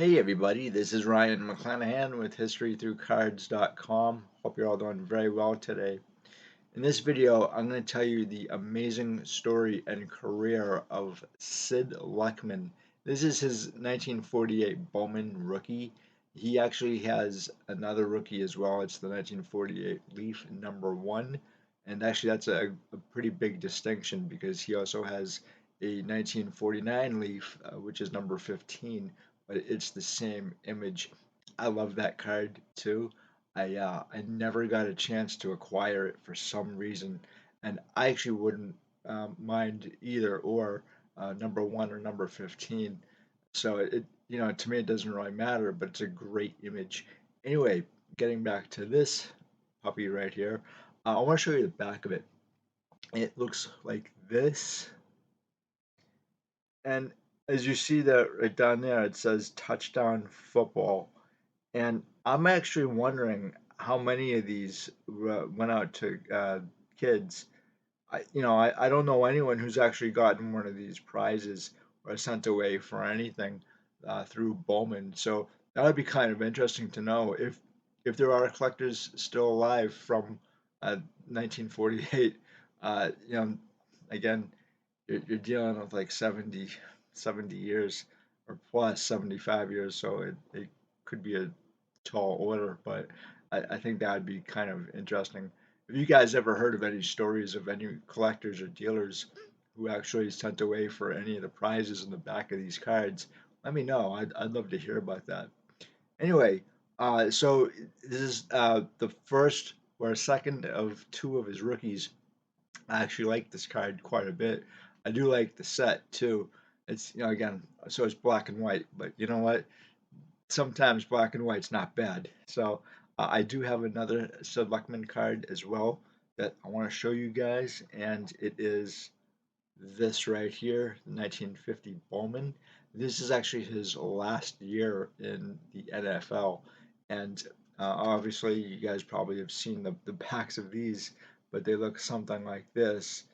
Hey everybody, this is Ryan McClanahan with HistoryThroughCards.com. Hope you're all doing very well today. In this video, I'm going to tell you the amazing story and career of Sid Luckman. This is his 1948 Bowman rookie. He actually has another rookie as well. It's the 1948 Leaf number one. And actually, that's a pretty big distinction because he also has a 1949 Leaf, which is number 15, but it's the same image. I love that card too. I never got a chance to acquire it for some reason, and I actually wouldn't mind either or number one or number 15. So to me it doesn't really matter, but it's a great image. Anyway, getting back to this puppy right here, I want to show you the back of it. It looks like this, and as you see that right down there, it says touchdown football. And I'm actually wondering how many of these went out to kids. I don't know anyone who's actually gotten one of these prizes or sent away for anything through Bowman. So that would be kind of interesting to know if there are collectors still alive from 1948. You know, again, you're dealing with like 70 years or plus 75 years, so it could be a tall order, but I think that would be kind of interesting. Have you guys ever heard of any stories of any collectors or dealers who actually sent away for any of the prizes in the back of these cards? Let me know. I'd love to hear about that. Anyway, so this is the first or second of two of his rookies. I actually like this card quite a bit. I do like the set too. It's, again, so it's black and white, but you know what? Sometimes black and white's not bad. So I do have another Sid Luckman card as well that I want to show you guys, and it is this right here, 1950 Bowman. This is actually his last year in the NFL, and obviously you guys probably have seen the backs of these, but they look something like this,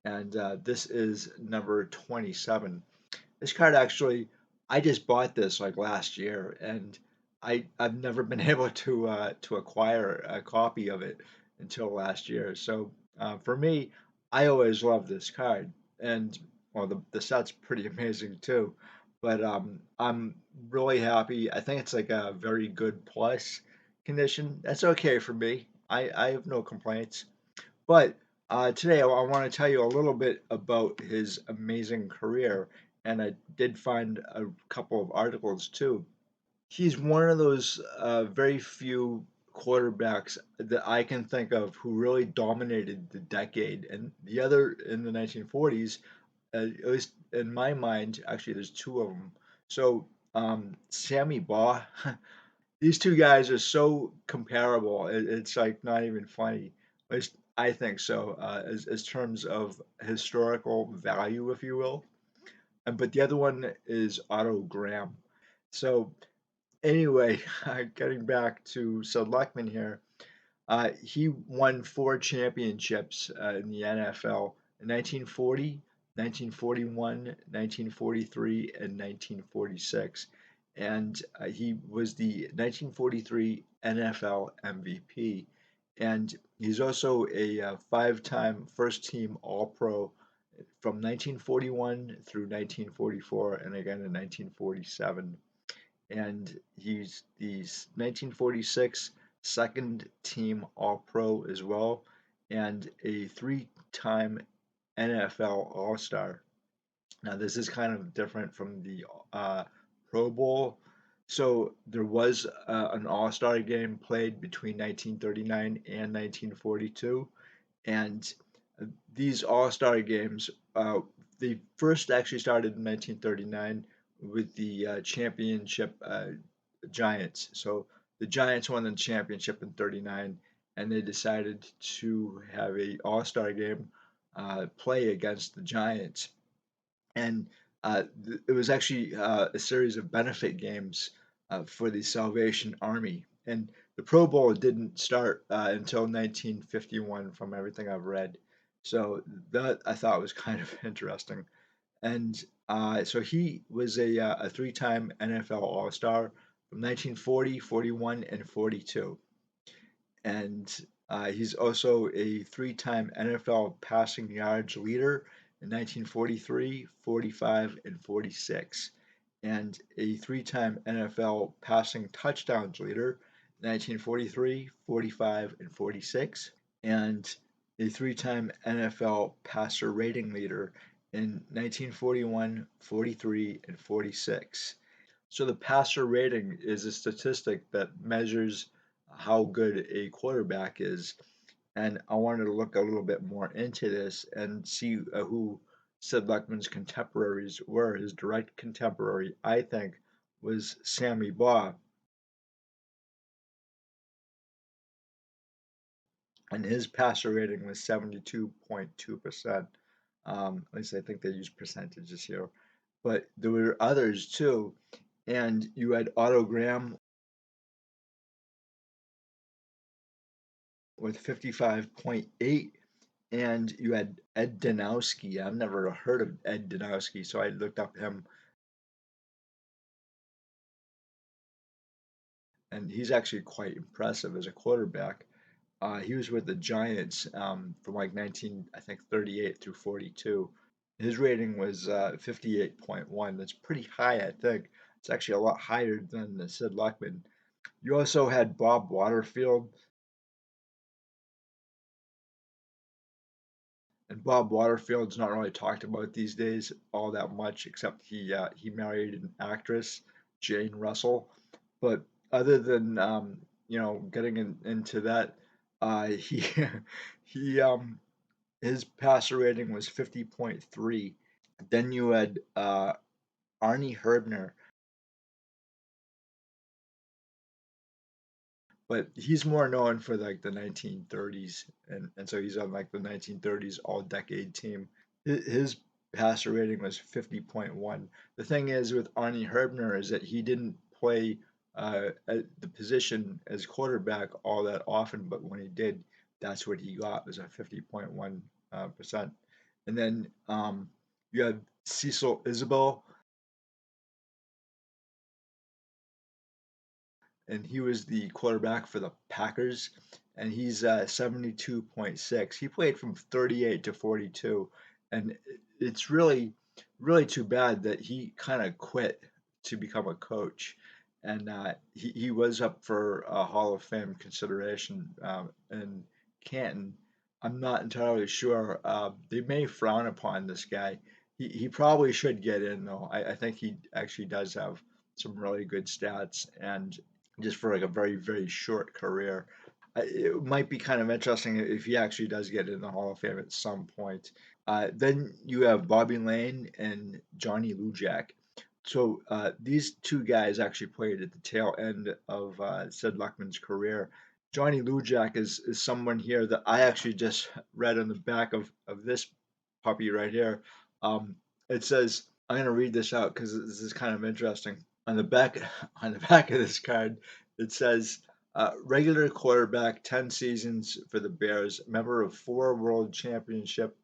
and this is number 27. This card actually, I just bought this like last year, and I've never been able to acquire a copy of it until last year. So for me, I always love this card, and well, the set's pretty amazing too. But I'm really happy. I think it's like a very good plus condition. That's okay for me. I have no complaints. But today I want to tell you a little bit about his amazing career, and I did find a couple of articles too. He's one of those very few quarterbacks that I can think of who really dominated the decade, and the other in the 1940s, at least in my mind, actually there's two of them. So Sammy Baugh, these two guys are so comparable. It's like not even funny. At least I think so, as terms of historical value, if you will. And but the other one is Otto Graham. So anyway, getting back to Luckman here, he won four championships in the NFL in 1940, 1941, 1943, and 1946. And he was the 1943 NFL MVP. And he's also a five-time first-team All-Pro from 1941 through 1944 and again in 1947, and he's the 1946 second team All Pro as well, and a three-time NFL All Star. Now, this is kind of different from the Pro Bowl. So, there was an All Star game played between 1939 and 1942, and these All Star games, they first actually started in 1939 with the championship Giants. So the Giants won the championship in '39, and they decided to have a All Star game play against the Giants, and it was actually a series of benefit games for the Salvation Army. And the Pro Bowl didn't start until 1951, from everything I've read. So that I thought was kind of interesting. And so he was a three-time NFL All-Star from 1940, 41, and 42. And he's also a three-time NFL passing yards leader in 1943, 45, and 46, and a three-time NFL passing touchdowns leader in 1943, 45, and 46, and a three-time NFL passer rating leader in 1941, 43, and 46. So the passer rating is a statistic that measures how good a quarterback is. And I wanted to look a little bit more into this and see who Sid Luckman's contemporaries were. His direct contemporary, I think, was Sammy Baugh, and his passer rating was 72.2%. At least I think they use percentages here. But there were others too. And you had Otto Graham with 55.8, and you had Ed Danowski. I've never heard of Ed Danowski, so I looked up him, and he's actually quite impressive as a quarterback. He was with the Giants from like 19, I think 38 through 42. His rating was 58.1. That's pretty high, I think. It's actually a lot higher than Sid Luckman. You also had Bob Waterfield, and Bob Waterfield's not really talked about these days all that much, except he married an actress, Jane Russell. But other than getting into that, he he his passer rating was 50.3. Then you had Arnie Herbner, but he's more known for like the 1930s, and so he's on like the 1930s all decade team. His passer rating was 50.1. The thing is with Arnie Herbner is that he didn't play at the position as quarterback all that often, but when he did, that's what he got, was a 50.1%. And then you have Cecil Isabel, and he was the quarterback for the Packers, and he's 72.6. He played from 38 to 42, and it's really too bad that he kind of quit to become a coach. And he was up for a Hall of Fame consideration in Canton. I'm not entirely sure. They may frown upon this guy. He probably should get in, though. I think he actually does have some really good stats, and just for like a very, very short career. It might be kind of interesting if he actually does get in the Hall of Fame at some point. Then you have Bobby Lane and Johnny Lujack. So these two guys actually played at the tail end of Sid Luckman's career. Johnny Lujack is someone here that I actually just read on the back of this puppy right here. It says, I'm going to read this out because this is kind of interesting. On the back on the back of this card, it says regular quarterback, 10 seasons for the Bears, member of 4 World Championship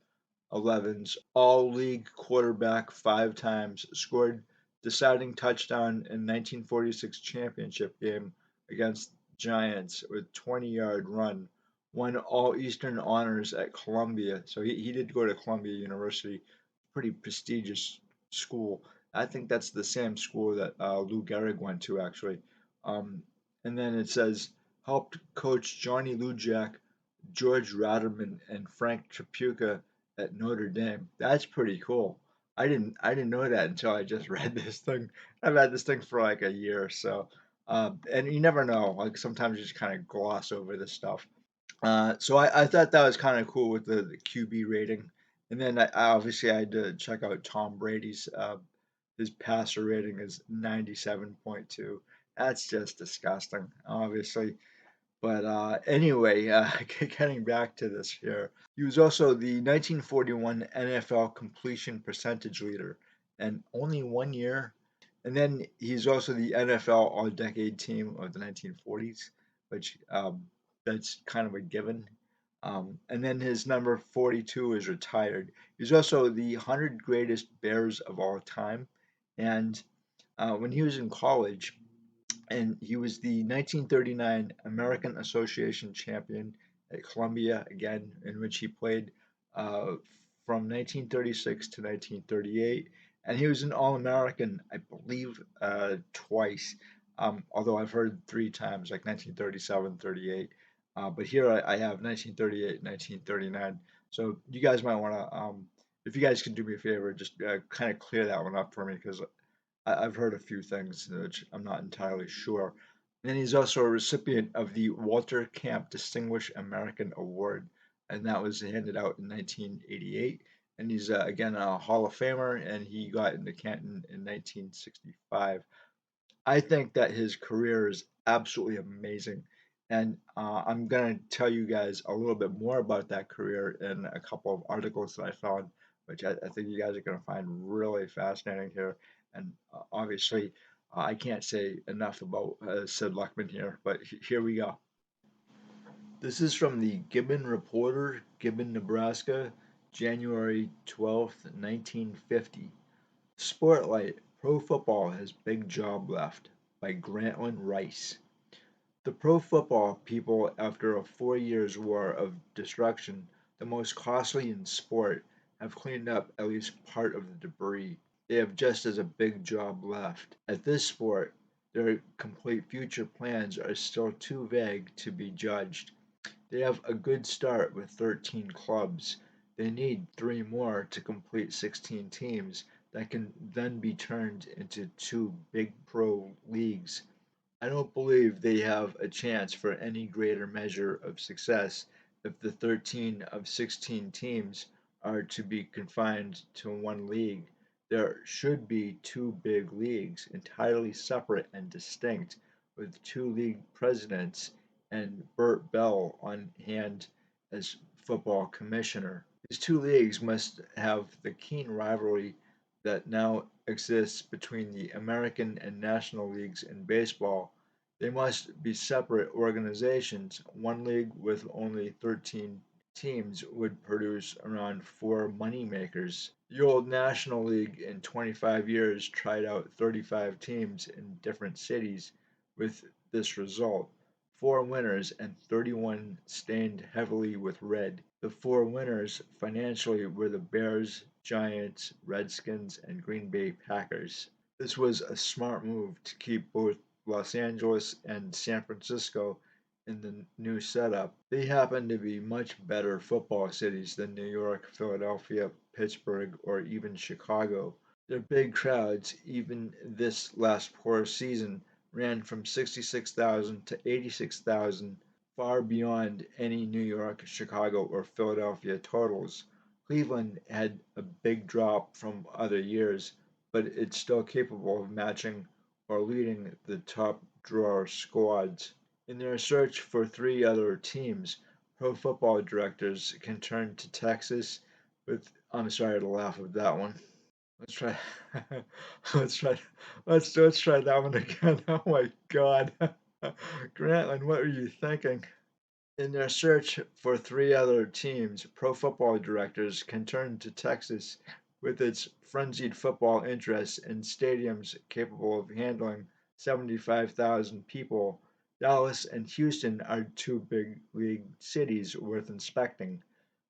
11s, all league quarterback 5 times, scored deciding touchdown in 1946 championship game against Giants with 20-yard run, won all Eastern honors at Columbia. So he did go to Columbia University, pretty prestigious school. I think that's the same school that Lou Gehrig went to, actually. Um, and then it says, helped coach Johnny Lujack, George Ratterman, and Frank Tripucka at Notre Dame. That's pretty cool. I didn't know that until I just read this thing. I've had this thing for like a year or so. And you never know. Like sometimes you just kind of gloss over this stuff. So I thought that was kind of cool with the QB rating. And then I obviously I had to check out Tom Brady's. His passer rating is 97.2. That's just disgusting, obviously. But anyway, getting back to this here, he was also the 1941 NFL completion percentage leader, and only 1 year. And then he's also the NFL All-Decade Team of the 1940s, which that's kind of a given. And then his number 42 is retired. He's also the 100 greatest Bears of all time. And when he was in college, and he was the 1939 American Association champion at Columbia, again, in which he played uh, from 1936 to 1938. And he was an All American, I believe, twice, although I've heard three times, like 1937, 38. But here I have 1938, 1939. So you guys might want to, if you guys can do me a favor, just kind of clear that one up for me because I've heard a few things which I'm not entirely sure. And then he's also a recipient of the Walter Camp Distinguished American Award, and that was handed out in 1988. And he's again a Hall of Famer, and he got into Canton in 1965. I think that his career is absolutely amazing. And I'm going to tell you guys a little bit more about that career in a couple of articles that I found, which I think you guys are going to find really fascinating here. And obviously, I can't say enough about Sid Luckman here, but here we go. This is from the Gibbon Reporter, Gibbon, Nebraska, January 12th, 1950. Spotlight: Pro Football Has Big Job Left by Grantland Rice. The pro football people, after a 4 years war of destruction, the most costly in sport, have cleaned up at least part of the debris. They have just as a big job left. At this sport, their complete future plans are still too vague to be judged. They have a good start with 13 clubs. They need three more to complete 16 teams that can then be turned into two big pro leagues. I don't believe they have a chance for any greater measure of success if the 13 of 16 teams are to be confined to one league. There should be two big leagues, entirely separate and distinct, with two league presidents and Bert Bell on hand as football commissioner. These two leagues must have the keen rivalry that now exists between the American and National Leagues in baseball. They must be separate organizations. One league with only 13 teams would produce around four moneymakers. The old National League in 25 years tried out 35 teams in different cities with this result: four winners and 31 stained heavily with red. The four winners financially were the Bears, Giants, Redskins, and Green Bay Packers. This was a smart move to keep both Los Angeles and San Francisco in the new setup. They happen to be much better football cities than New York, Philadelphia, Pittsburgh, or even Chicago. Their big crowds, even this last poor season, ran from 66,000 to 86,000, far beyond any New York, Chicago, or Philadelphia totals. Cleveland had a big drop from other years, but it's still capable of matching or leading the top drawer squads. In their search for three other teams, pro football directors can turn to Texas with, I'm sorry to laugh at that one. Let's try. let's try. Let's try that one again. Oh my God, Grantland, what were you thinking? In their search for three other teams, Pro Football Directors can turn to Texas with its frenzied football interests and stadiums capable of handling 75,000 people. Dallas and Houston are two big league cities worth inspecting.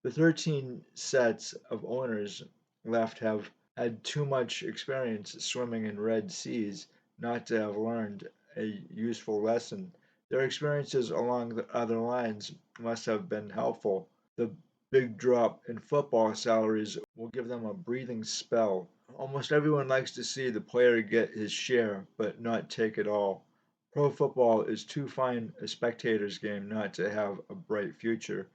The 13 sets of owners left have had too much experience swimming in red seas not to have learned a useful lesson. Their experiences along the other lines must have been helpful. The big drop in football salaries will give them a breathing spell. Almost everyone likes to see the player get his share, but not take it all. Pro football is too fine a spectator's game not to have a bright future.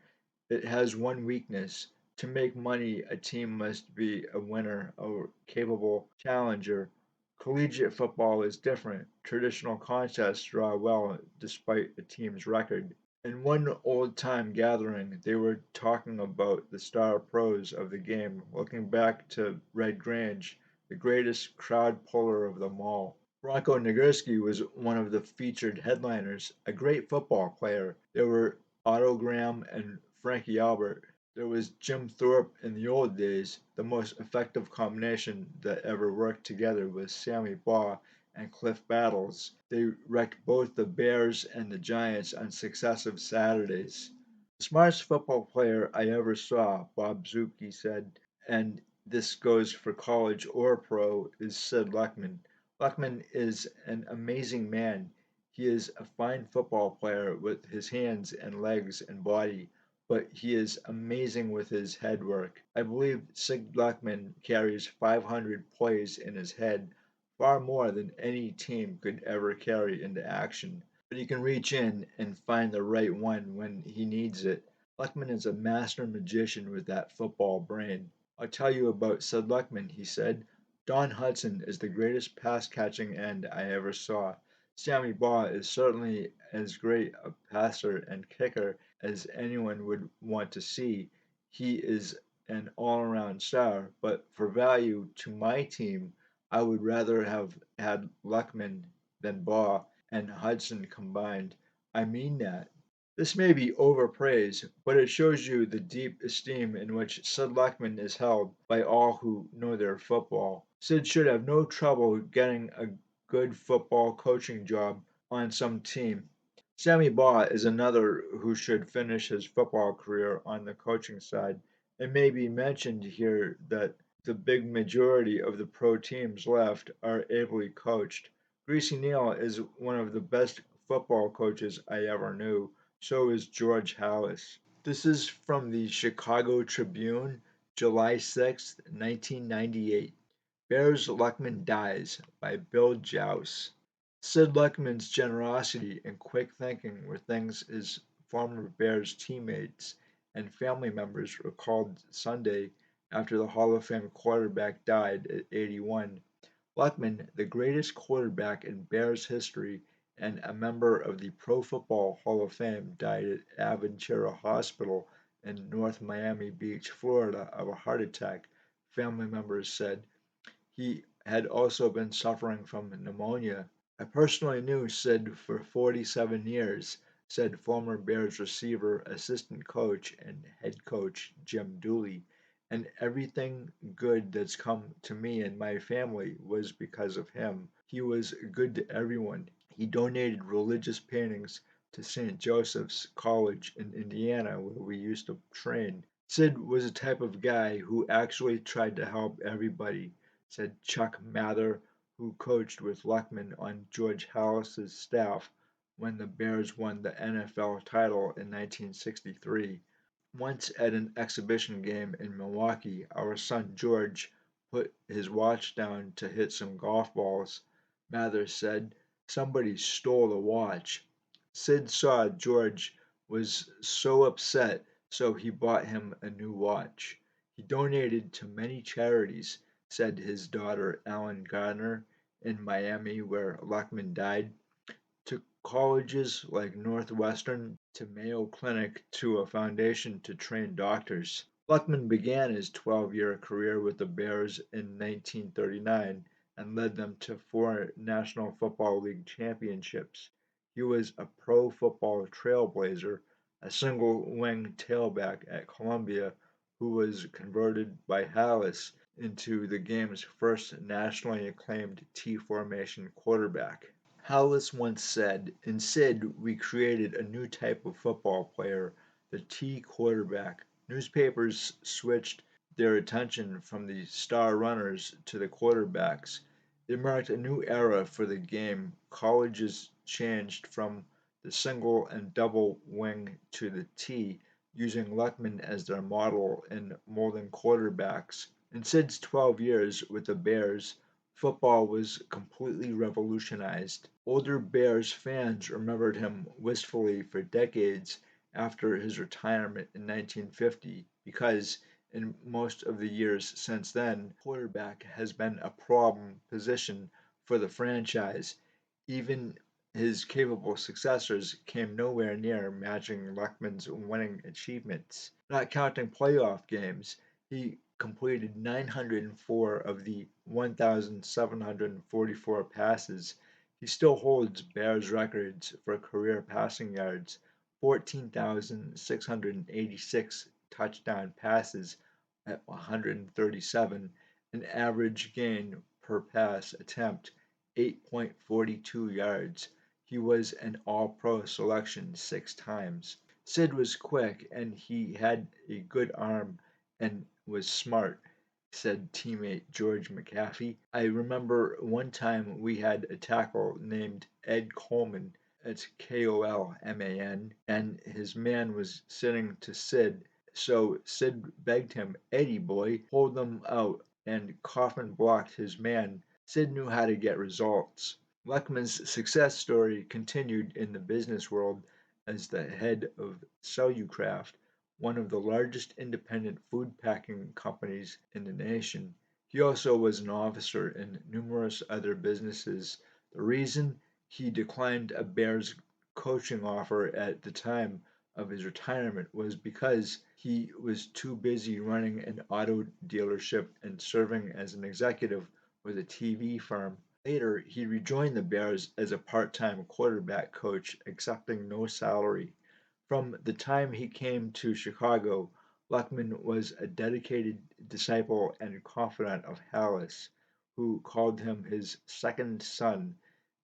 It has one weakness: to make money a team must be a winner, a capable challenger. Collegiate football is different. Traditional contests draw well despite a team's record. In one old-time gathering, they were talking about the star pros of the game, looking back to Red Grange, the greatest crowd puller of them all. Bronco Nagurski was one of the featured headliners, a great football player. There were autogram and Frankie Albert. There was Jim Thorpe in the old days. The most effective combination that ever worked together was Sammy Baugh and Cliff Battles. They wrecked both the Bears and the Giants on successive Saturdays. The smartest football player I ever saw, Bob Zucke said, and this goes for college or pro, is Sid Luckman. Luckman is an amazing man. He is a fine football player with his hands and legs and body, but he is amazing with his head work. I believe Sid Luckman carries 500 plays in his head, far more than any team could ever carry into action. But he can reach in and find the right one when he needs it. Luckman is a master magician with that football brain. I'll tell you about Sid Luckman, he said. Don Hudson is the greatest pass catching end I ever saw. Sammy Baugh is certainly as great a passer and kicker as anyone would want to see. He is an all around star, but for value to my team, I would rather have had Luckman than Baugh and Hudson combined. I mean that. This may be overpraise, but it shows you the deep esteem in which Sid Luckman is held by all who know their football. Sid should have no trouble getting a good football coaching job on some team. Sammy Baugh is another who should finish his football career on the coaching side. It may be mentioned here that the big majority of the pro teams left are ably coached. Greasy Neal is one of the best football coaches I ever knew. So is George Halas. This is from the Chicago Tribune, July 6th, 1998. Bears Luckman Dies by Bill Jouse. Sid Luckman's generosity and quick thinking were things his former Bears teammates and family members recalled Sunday after the Hall of Fame quarterback died at 81. Luckman, the greatest quarterback in Bears history and a member of the Pro Football Hall of Fame, died at Aventura Hospital in North Miami Beach, Florida, of a heart attack, family members said. He had also been suffering from pneumonia. I personally knew Sid for 47 years, said former Bears receiver, assistant coach, and head coach Jim Dooley, and everything good that's come to me and my family was because of him. He was good to everyone. He donated religious paintings to St. Joseph's College in Indiana, where we used to train. Sid was a type of guy who actually tried to help everybody, said Chuck Mather, who coached with Luckman on George Halas's staff when the Bears won the NFL title in 1963. Once at an exhibition game in Milwaukee, our son George put his watch down to hit some golf balls. Mather said, "Somebody stole the watch." Sid saw George was so upset, so he bought him a new watch. He donated to many charities, said his daughter Ellen Gardner in Miami, where Luckman died, to colleges like Northwestern, to Mayo Clinic, to a foundation to train doctors. Luckman began his 12-year career with the Bears in 1939 and led them to 4 National Football League championships. He was a pro football trailblazer, a single wing tailback at Columbia who was converted by Halas into the game's first nationally acclaimed T formation quarterback. Hollis once said, "In Sid, we created a new type of football player, the T quarterback." Newspapers switched their attention from the star runners to the quarterbacks. It marked a new era for the game. Colleges changed from the single and double wing to the T, using Luckman as their model in molding quarterbacks. In Sid's 12 years with the Bears, football was completely revolutionized. Older Bears fans remembered him wistfully for decades after his retirement in 1950 because, in most of the years since then, quarterback has been a problem position for the franchise. Even his capable successors came nowhere near matching Luckman's winning achievements. Not counting playoff games, he completed 904 of the 1,744 passes. He still holds Bears records for career passing yards, 14,686 touchdown passes at 137, an average gain per pass attempt 8.42 yards. He was an All-Pro selection 6 times. Sid was quick and he had a good arm and was smart, said teammate George McAfee. I remember one time we had a tackle named Ed Coleman, it's Kolman, and his man was sitting to Sid. So Sid begged him, Eddie boy, hold them out, and Kaufman blocked his man. Sid knew how to get results. Luckman's success story continued in the business world as the head of Cellucraft, one of the largest independent food packing companies in the nation. He also was an officer in numerous other businesses. The reason he declined a Bears coaching offer at the time of his retirement was because he was too busy running an auto dealership and serving as an executive with a TV firm. Later, he rejoined the Bears as a part-time quarterback coach, accepting no salary. From the time he came to Chicago, Luckman was a dedicated disciple and confidant of Halas, who called him his second son.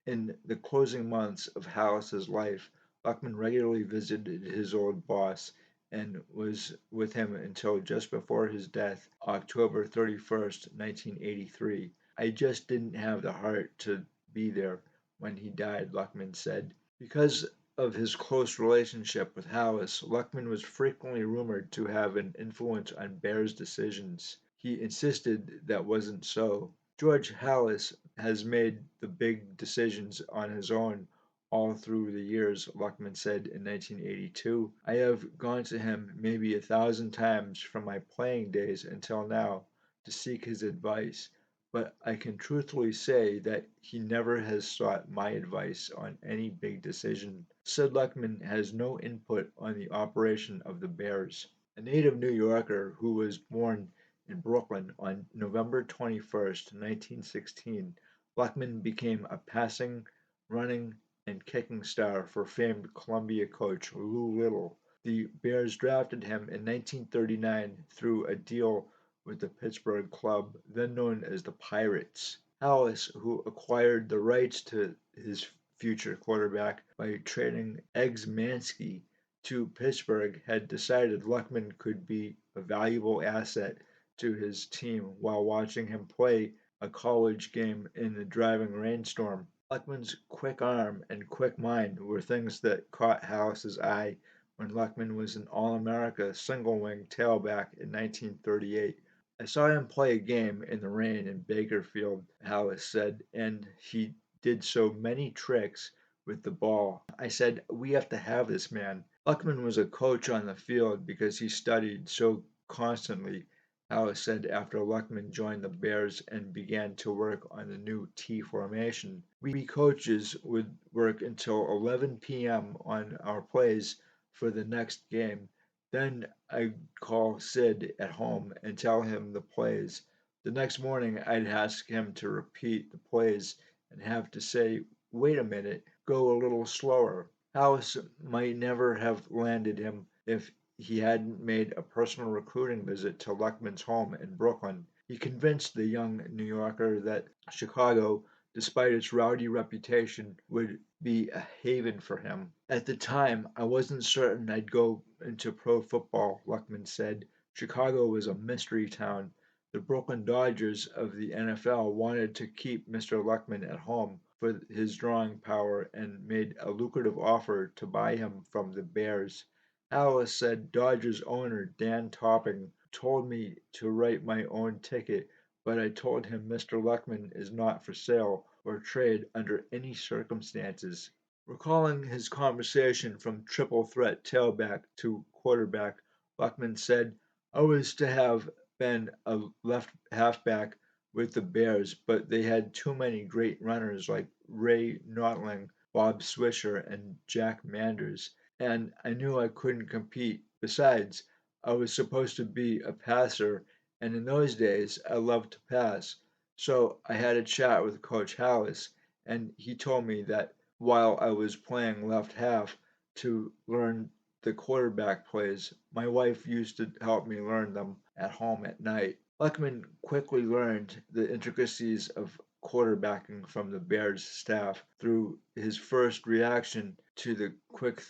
In the closing months of Halas's life, Luckman regularly visited his old boss and was with him until just before his death, October 31st, 1983. I just didn't have the heart to be there when he died, Luckman said. Because of his close relationship with Halas, Luckman was frequently rumored to have an influence on Bears decisions. He insisted that wasn't so. George Halas has made the big decisions on his own all through the years, Luckman said in 1982. I have gone to him maybe 1,000 times from my playing days until now to seek his advice, but I can truthfully say that he never has sought my advice on any big decision. Sid Luckman has no input on the operation of the Bears. A native New Yorker who was born in Brooklyn on November 21st, 1916, Luckman became a passing, running, and kicking star for famed Columbia coach Lou Little. The Bears drafted him in 1939 through a deal with the Pittsburgh club, then known as the Pirates. Halas, who acquired the rights to his future quarterback by trading Eggs Mansky to Pittsburgh, had decided Luckman could be a valuable asset to his team while watching him play a college game in the driving rainstorm. Luckman's quick arm and quick mind were things that caught Halas's eye when Luckman was an All-America single-wing tailback in 1938. I saw him play a game in the rain in Bakerfield, Halas said, and he did so many tricks with the ball. I said, we have to have this man. Luckman was a coach on the field because he studied so constantly, Halas said after Luckman joined the Bears and began to work on the new T formation. We coaches would work until 11 p.m. on our plays for the next game. Then I'd call Sid at home and tell him the plays. The next morning I'd ask him to repeat the plays and have to say, wait a minute, go a little slower. Halas might never have landed him if he hadn't made a personal recruiting visit to Luckman's home in Brooklyn. He convinced the young New Yorker that Chicago, despite its rowdy reputation, would be a haven for him. At the time, I wasn't certain I'd go into pro football, Luckman said. Chicago was a mystery town. The Brooklyn Dodgers of the NFL wanted to keep Mr. Luckman at home for his drawing power and made a lucrative offer to buy him from the Bears. Halas said Dodgers owner Dan Topping told me to write my own ticket, but I told him Mr. Luckman is not for sale or trade under any circumstances. Recalling his conversation from triple threat tailback to quarterback, Luckman said, I was to have been a left halfback with the Bears, but they had too many great runners like Ray Notling, Bob Swisher, and Jack Manders, and I knew I couldn't compete. Besides, I was supposed to be a passer, and in those days I loved to pass. So I had a chat with Coach Halas, and he told me that while I was playing left half, to learn the quarterback plays. My wife used to help me learn them at home at night. Luckman quickly learned the intricacies of quarterbacking from the Bears staff through his first reaction to the quick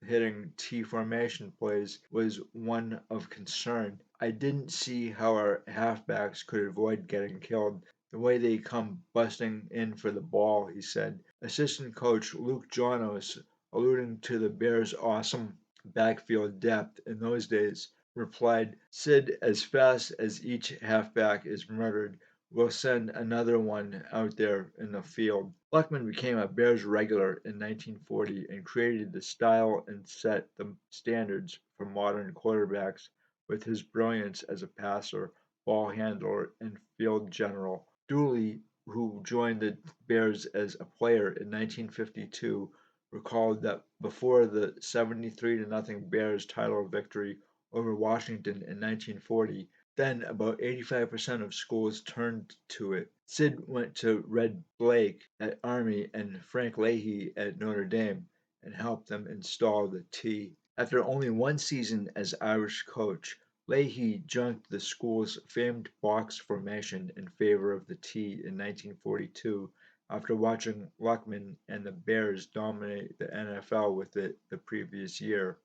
hitting T formation plays was one of concern. I didn't see how our halfbacks could avoid getting killed. The way they come busting in for the ball, he said. Assistant coach Luke Jonos, alluding to the Bears' awesome backfield depth in those days, replied, Sid, as fast as each halfback is murdered, we'll send another one out there in the field. Luckman became a Bears regular in 1940 and created the style and set the standards for modern quarterbacks with his brilliance as a passer, ball handler, and field general. Dooley, who joined the Bears as a player in 1952, recalled that before the 73 to nothing Bears title victory over Washington in 1940, then about 85% of schools turned to it. Sid went to Red Blake at Army and Frank Leahy at Notre Dame and helped them install the T. After only one season as Irish coach, Leahy junked the school's famed box formation in favor of the T in 1942 after watching Luckman and the Bears dominate the NFL with it the previous year.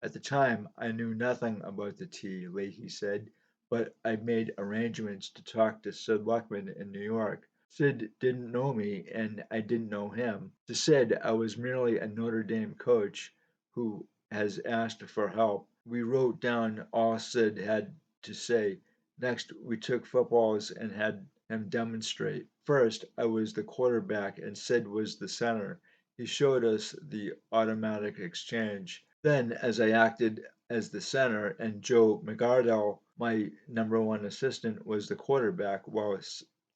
At the time, I knew nothing about the T, Leahy said, but I made arrangements to talk to Sid Luckman in New York. Sid didn't know me, and I didn't know him. To Sid, I was merely a Notre Dame coach who has asked for help. We wrote down all Sid had to say. Next, we took footballs and had him demonstrate. First, I was the quarterback and Sid was the center. He showed us the automatic exchange. Then, as I acted as the center and Joe McGardell, my number one assistant, was the quarterback, while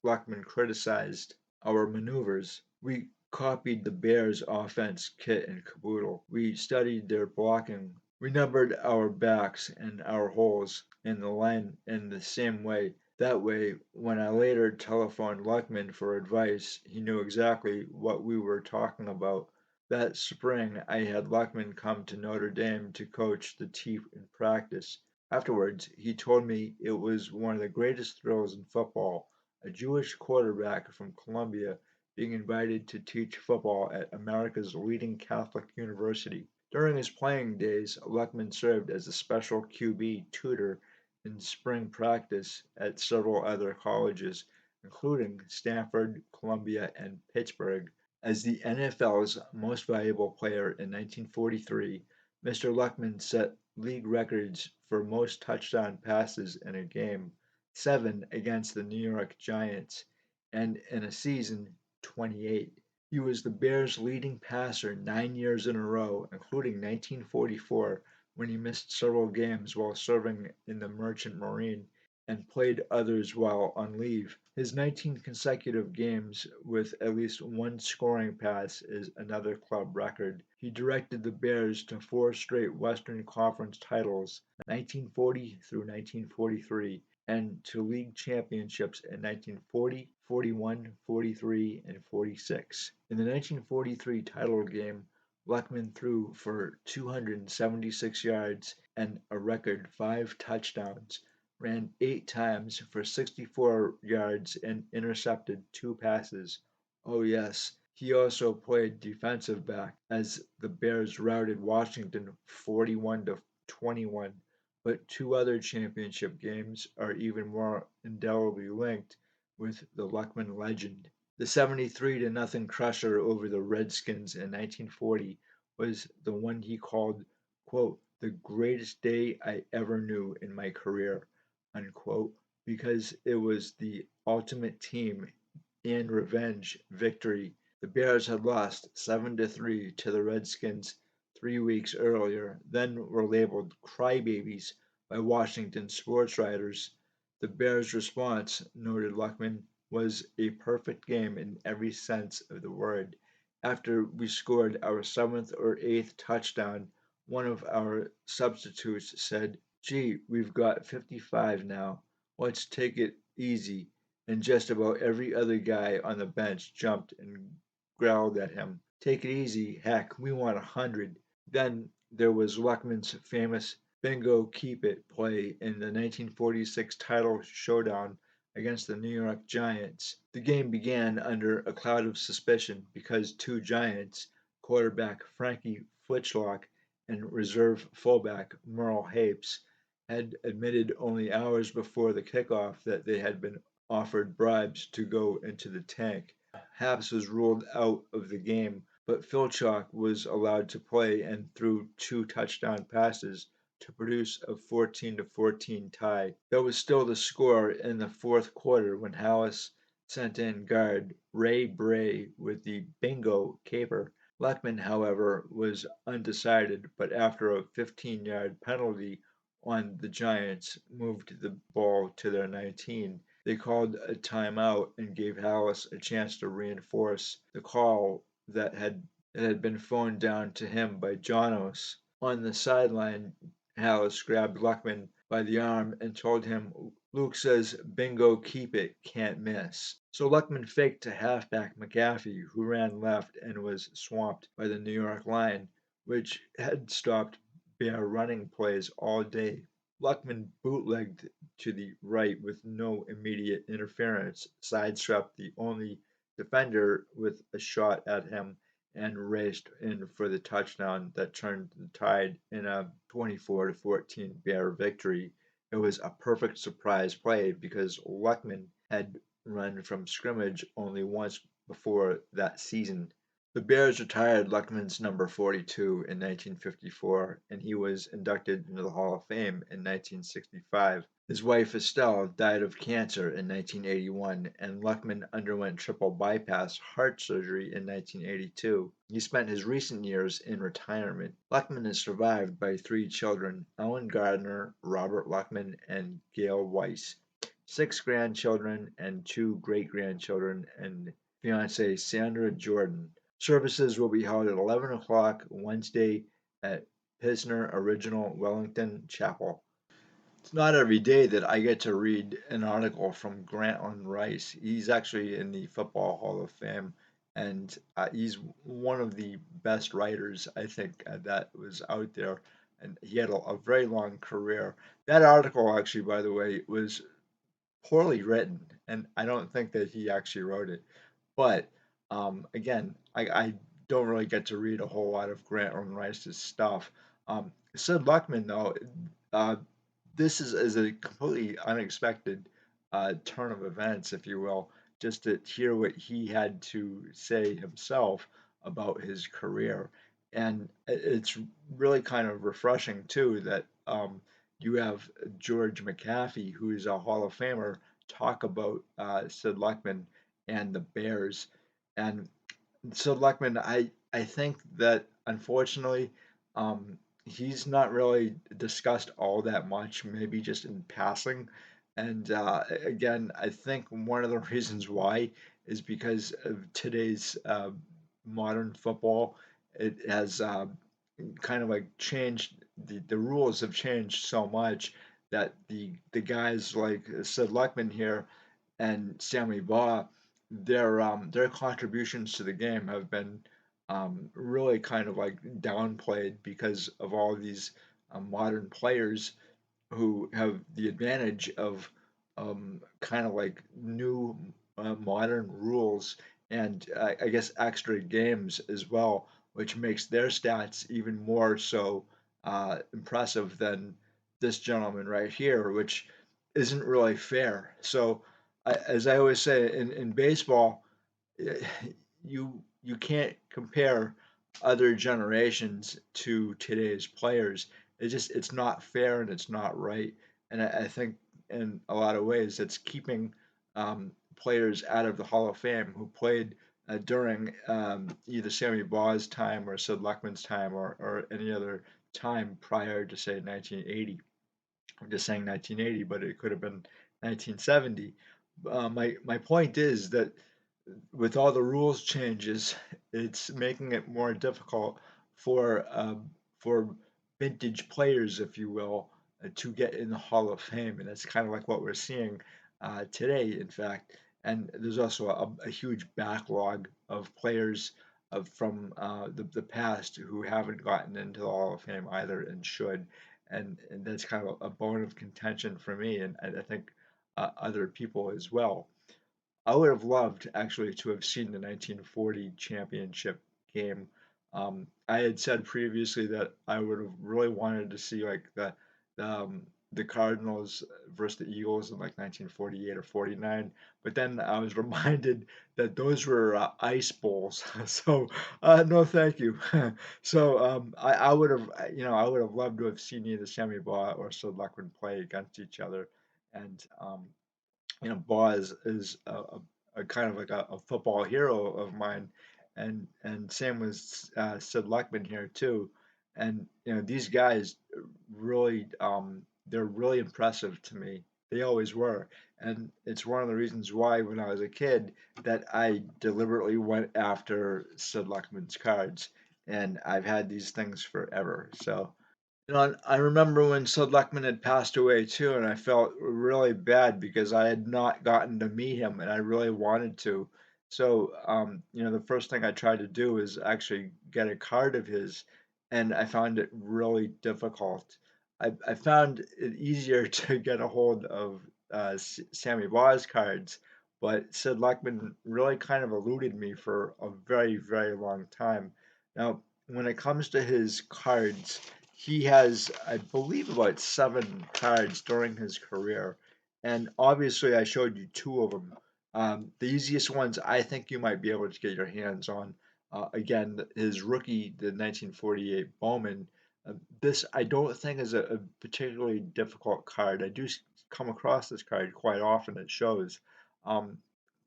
Luckman criticized our maneuvers. We copied the Bears' offense kit and caboodle. We studied their blocking. We numbered our backs and our holes in the line in the same way. That way, when I later telephoned Luckman for advice, he knew exactly what we were talking about. That spring, I had Luckman come to Notre Dame to coach the T in practice. Afterwards, he told me it was one of the greatest thrills in football, a Jewish quarterback from Columbia being invited to teach football at America's leading Catholic university. During his playing days, Luckman served as a special QB tutor in spring practice at several other colleges, including Stanford, Columbia, and Pittsburgh. As the NFL's most valuable player in 1943, Mr. Luckman set league records for most touchdown passes in a game, 7 against the New York Giants, and in a season, 28. He was the Bears' leading passer 9 years in a row, including 1944 when he missed several games while serving in the Merchant Marine and played others while on leave. His 19 consecutive games with at least one scoring pass is another club record. He directed the Bears to 4 straight Western Conference titles, 1940 through 1943, and to league championships in 1940, 41, 43, and 46. In the 1943 title game, Luckman threw for 276 yards and a record 5 touchdowns, ran 8 times for 64 yards and intercepted 2 passes. Oh, yes, he also played defensive back as the Bears routed Washington 41 to 21. But 2 other championship games are even more indelibly linked with the Luckman legend. The 73 to nothing crusher over the Redskins in 1940 was the one he called, quote, the greatest day I ever knew in my career, unquote, because it was the ultimate team and revenge victory. The Bears had lost 7-3 to the Redskins 3 weeks earlier, then were labeled crybabies by Washington sports writers. The Bears' response, noted Luckman, was a perfect game in every sense of the word. After we scored our 7th or 8th touchdown, one of our substitutes said, Gee, we've got 55 now. Let's take it easy. And just about every other guy on the bench jumped and growled at him. Take it easy. Heck, we want 100. Then there was Luckman's famous Bingo Keep It play in the 1946 title showdown against the New York Giants. The game began under a cloud of suspicion because two Giants, quarterback Frankie Flitchlock and reserve fullback Merle Hapes, had admitted only hours before the kickoff that they had been offered bribes to go into the tank. Hapes was ruled out of the game, but Filchok was allowed to play and threw two touchdown passes to produce a 14-14 tie. That was still the score in the fourth quarter when Hallis sent in guard Ray Bray with the bingo caper. Luckman, however, was undecided, but after a 15-yard penalty on the Giants moved the ball to their 19. They called a timeout and gave Hallis a chance to reinforce the call that had been phoned down to him by Janos. On the sideline, Hallis grabbed Luckman by the arm and told him, "Luke says bingo keep it, can't miss." So Luckman faked to halfback McAfee, who ran left and was swamped by the New York line, which had stopped Bear running plays all day. Luckman bootlegged to the right with no immediate interference, sideswept the only defender with a shot at him, and raced in for the touchdown that turned the tide in a 24-14 Bear victory. It was a perfect surprise play because Luckman had run from scrimmage only once before that season. The Bears retired Luckman's number 42 in 1954, and he was inducted into the Hall of Fame in 1965. His wife Estelle died of cancer in 1981, and Luckman underwent triple bypass heart surgery in 1982. He spent his recent years in retirement. Luckman is survived by three children, Ellen Gardner, Robert Luckman, and Gail Weiss, six grandchildren, and two great-grandchildren, and fiancee Sandra Jordan. Services will be held at 11 o'clock Wednesday at Pisner Original Wellington Chapel. It's not every day that I get to read an article from Grantland Rice. He's actually in the Football Hall of Fame, and he's one of the best writers I think that was out there. And he had a very long career. That article, actually, by the way, was poorly written, and I don't think that he actually wrote it. But again, I don't really get to read a whole lot of Grantland Rice's stuff. Sid Luckman, though, uh, this is a completely unexpected turn of events, if you will, just to hear what he had to say himself about his career. And it's really kind of refreshing, too, that you have George McAfee, who is a Hall of Famer, talk about Sid Luckman and the Bears. And so Luckman, I think that unfortunately, he's not really discussed all that much, maybe just in passing. And again, I think one of the reasons why is because of today's modern football. It has kind of like changed the rules have changed so much that the guys like Sid Luckman here and Sammy Baugh, their contributions to the game have been really kind of like downplayed because of all these modern players who have the advantage of kind of like new modern rules and I guess extra games as well, which makes their stats even more so impressive than this gentleman right here, which isn't really fair. So, as I always say in baseball, you can't compare other generations to today's players. It's not fair and it's not right. And I think in a lot of ways it's keeping players out of the Hall of Fame who played during either Sammy Baugh's time or Sid Luckman's time or any other time prior to say 1980. I'm just saying 1980, but it could have been 1970. My point is that with all the rules changes, it's making it more difficult for vintage players, if you will, to get in the Hall of Fame, and that's kind of like what we're seeing today, in fact. And there's also a huge backlog of players from the past who haven't gotten into the Hall of Fame either and should, and that's kind of a bone of contention for me, and I think other people as well. I would have loved actually to have seen the 1940 championship game. I had said previously that I would have really wanted to see like the Cardinals versus the Eagles in like 1948 or 49, but then I was reminded that those were ice bowls, so no, thank you. So I would have, I would have loved to have seen either Sammy Baugh or Sid Luckman play against each other, and Boz is a kind of like a football hero of mine, and same with Sid Luckman here too. And these guys really, they're really impressive to me. They always were, and it's one of the reasons why when I was a kid that I deliberately went after Sid Luckman's cards, and I've had these things forever. So. I remember when Sid Luckman had passed away too, and I felt really bad because I had not gotten to meet him, and I really wanted to. So, the first thing I tried to do is actually get a card of his, and I found it really difficult. I found it easier to get a hold of Sammy Baugh's cards, but Sid Luckman really kind of eluded me for a very, very long time. Now, when it comes to his cards, he has, I believe, about 7 cards during his career, and obviously I showed you 2 of them. The easiest ones I think you might be able to get your hands on. Again, his rookie, the 1948 Bowman. This I don't think is a particularly difficult card. I do come across this card quite often. It shows. Um,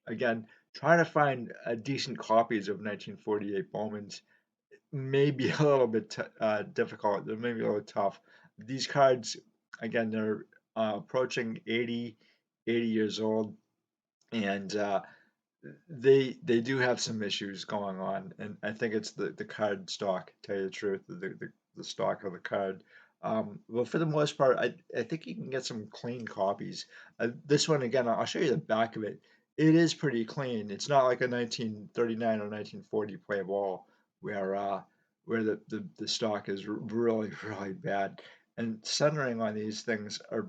Again, trying to find decent copies of 1948 Bowmans maybe a little bit difficult. They're maybe a little tough. These cards, again, they're approaching 80 years old, and they do have some issues going on, and I think it's the card stock. To tell you the truth, the stock of the card. Well, for the most part, I think you can get some clean copies. This one again, I'll show you the back of it. It is pretty clean. It's not like a 1939 or 1940 play ball where the stock is really really bad. And centering on these things are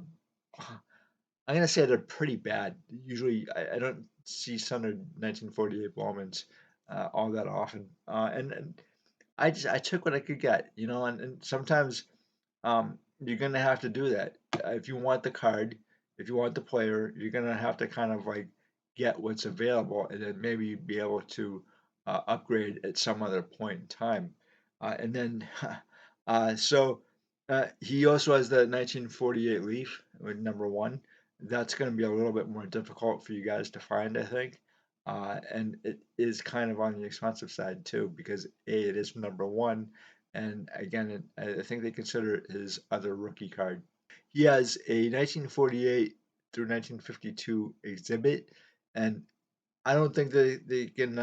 I'm gonna say they're pretty bad. Usually, I don't see Sundered 1948 Bowmans all that often. And I took what I could get, and sometimes you're gonna have to do that. If you want the card, if you want the player, you're gonna have to kind of like get what's available, and then maybe be able to upgrade at some other point in time. And then, so he also has the 1948 Leaf with #1. That's going to be a little bit more difficult for you guys to find, I think. And it is kind of on the expensive side too, because A, it is #1, and again, I think they consider it his other rookie card. He has a 1948 through 1952 exhibit, and I don't think they can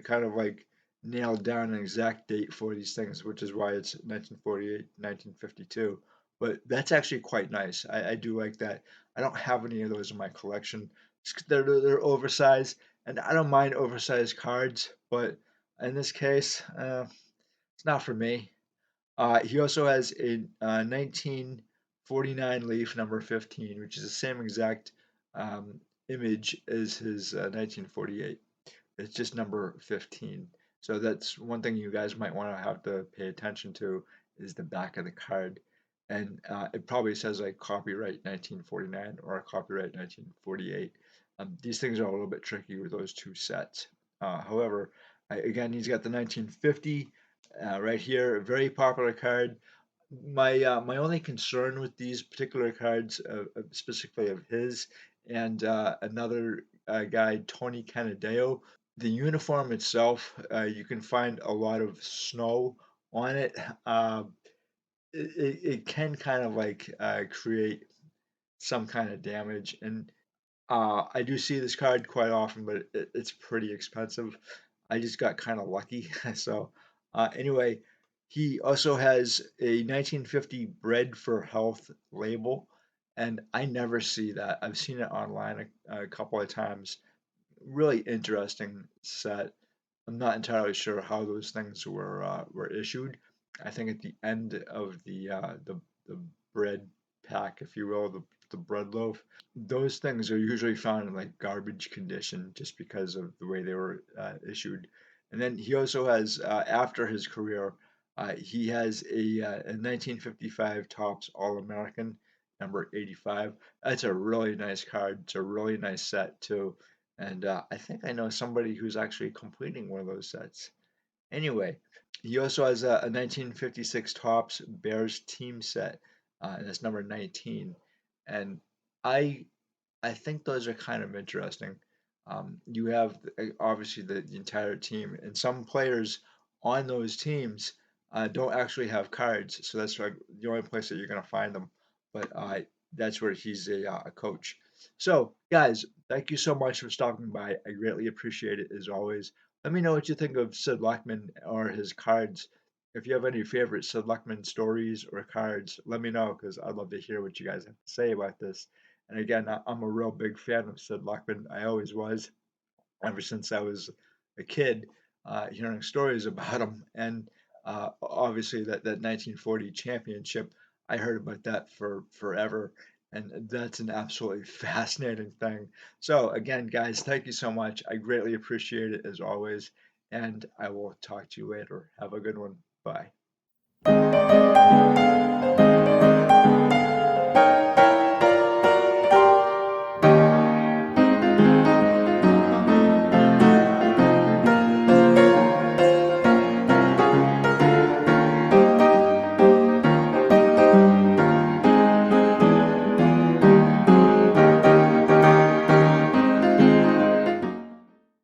kind of like nail down an exact date for these things, which is why it's 1948, 1952. But that's actually quite nice. I do like that. I don't have any of those in my collection. They're oversized, and I don't mind oversized cards, but in this case, it's not for me. He also has a 1949 Leaf #15, which is the same exact um, image as his 1948. It's just number 15. So that's one thing you guys might want to have to pay attention to is the back of the card. And it probably says like copyright 1949 or copyright 1948. These things are a little bit tricky with those 2 sets. However, again, he's got the 1950 right here, a very popular card. My only concern with these particular cards, specifically of his and another guy, Tony Canadeo, the uniform itself, you can find a lot of snow on it. Uh, it can kind of like create some kind of damage, and I do see this card quite often, but it's pretty expensive. I just got kind of lucky. So, anyway, he also has a 1950 Bread for Health label, and I never see that. I've seen it online a couple of times. Really interesting set. I'm not entirely sure how those things were issued. I think at the end of the bread pack, if you will, the bread loaf, those things are usually found in like garbage condition just because of the way they were issued. And then he also has, after his career, he has a 1955 Topps All-American number 85. That's a really nice card. It's a really nice set too. And I think I know somebody who's actually completing one of those sets. Anyway, he also has a 1956 Topps Bears team set, and it's number 19. And I I think those are kind of interesting. You have obviously the entire team, and some players on those teams don't actually have cards, so that's like the only place that you're going to find them. But that's where he's a coach. So, guys, thank you so much for stopping by. I greatly appreciate it as always. Let me know what you think of Sid Luckman or his cards. If you have any favorite Sid Luckman stories or cards, let me know because I'd love to hear what you guys have to say about this. And again, I'm a real big fan of Sid Luckman. I always was, ever since I was a kid, hearing stories about him. And obviously, that 1940 championship, I heard about that for forever. And that's an absolutely fascinating thing. So, again, guys, thank you so much. I greatly appreciate it as always. And I will talk to you later. Have a good one. Bye.